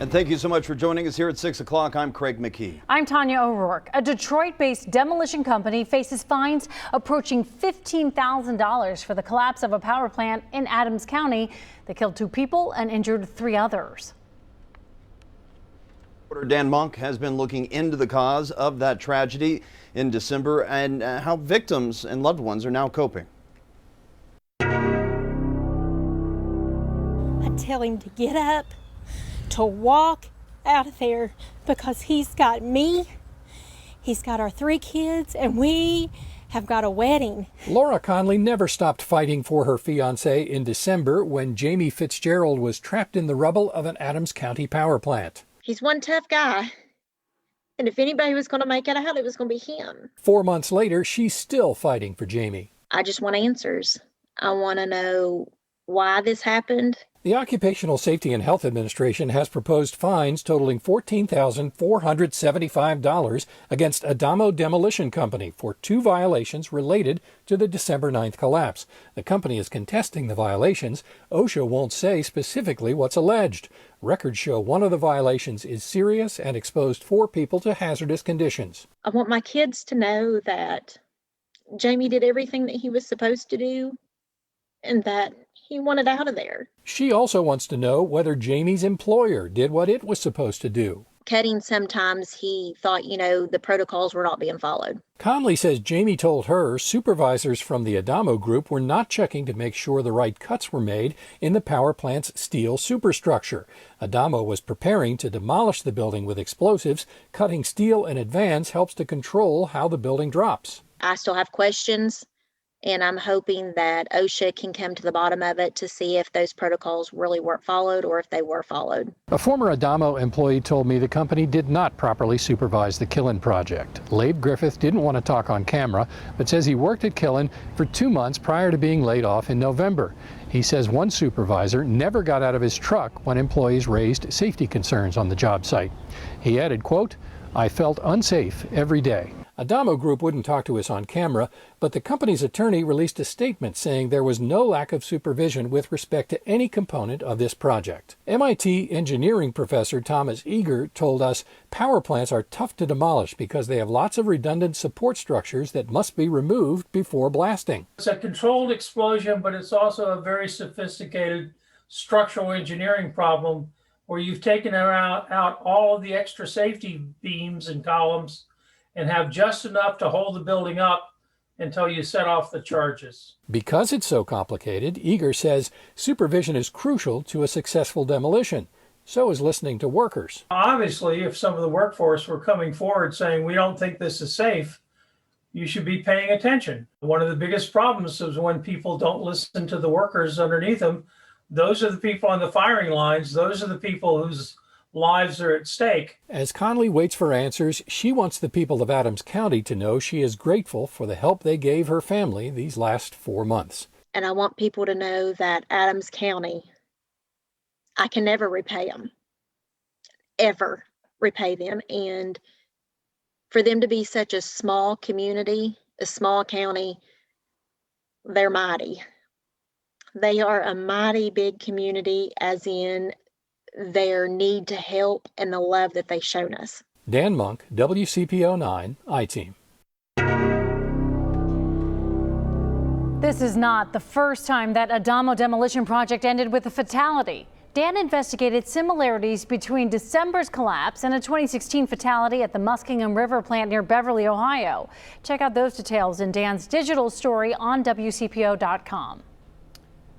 And thank you so much for joining us here at 6 o'clock. I'm Craig McKee. I'm Tanya O'Rourke. A Detroit-based demolition company faces fines approaching $15,000 for the collapse of a power plant in Adams County that killed 2 people and injured 3 others. Reporter Dan Monk has been looking into the cause of that tragedy in December and how victims and loved ones are now coping. I tell him to get up, to walk out of there, because he's got me, he's got our 3 kids, and we have got a wedding. Lora Conley never stopped fighting for her fiance in December when Jamie Fitzgerald was trapped in the rubble of an Adams County power plant. He's one tough guy, and if anybody was going to make it out, it was going to be him. 4 months later, she's still fighting for Jamie. I just want answers. I want to know why this happened. The Occupational Safety and Health Administration has proposed fines totaling $14,475 against Adamo Demolition Company for 2 violations related to the December 9th collapse. The company is contesting the violations. OSHA won't say specifically what's alleged. Records show one of the violations is serious and exposed 4 people to hazardous conditions. I want my kids to know that Jamie did everything that he was supposed to do and that he wanted out of there. She also wants to know whether Jamie's employer did what it was supposed to do. Cutting, sometimes he thought, the protocols were not being followed. Conley says Jamie told her supervisors from the Adamo group were not checking to make sure the right cuts were made in the power plant's steel superstructure. Adamo was preparing to demolish the building with explosives. Cutting steel in advance helps to control how the building drops. I still have questions, and I'm hoping that OSHA can come to the bottom of it to see if those protocols really weren't followed or if they were followed. A former Adamo employee told me the company did not properly supervise the Killen project. Labe Griffith didn't want to talk on camera, but says he worked at Killen for 2 months prior to being laid off in November. He says one supervisor never got out of his truck when employees raised safety concerns on the job site. He added, quote, "I felt unsafe every day." Adamo Group wouldn't talk to us on camera, but the company's attorney released a statement saying there was no lack of supervision with respect to any component of this project. MIT engineering professor Thomas Eager told us power plants are tough to demolish because they have lots of redundant support structures that must be removed before blasting. It's a controlled explosion, but it's also a very sophisticated structural engineering problem where you've taken out all of the extra safety beams and columns and have just enough to hold the building up until you set off the charges. Because it's so complicated, Eager says supervision is crucial to a successful demolition. So is listening to workers. Obviously, if some of the workforce were coming forward saying, we don't think this is safe, you should be paying attention. One of the biggest problems is when people don't listen to the workers underneath them. Those are the people on the firing lines. Those are the people whose lives are at stake. As Conley waits for answers, she wants the people of Adams County to know she is grateful for the help they gave her family these last 4 months. And I want people to know that Adams County, I can never repay them, ever repay them. And for them to be such a small community, a small county, they're mighty. They are a mighty big community, as in their need to help and the love that they've shown us. Dan Monk, WCPO 9, I-Team. This is not the first time that Adamo demolition project ended with a fatality. Dan investigated similarities between December's collapse and a 2016 fatality at the Muskingum River plant near Beverly, Ohio. Check out those details in Dan's digital story on WCPO.com.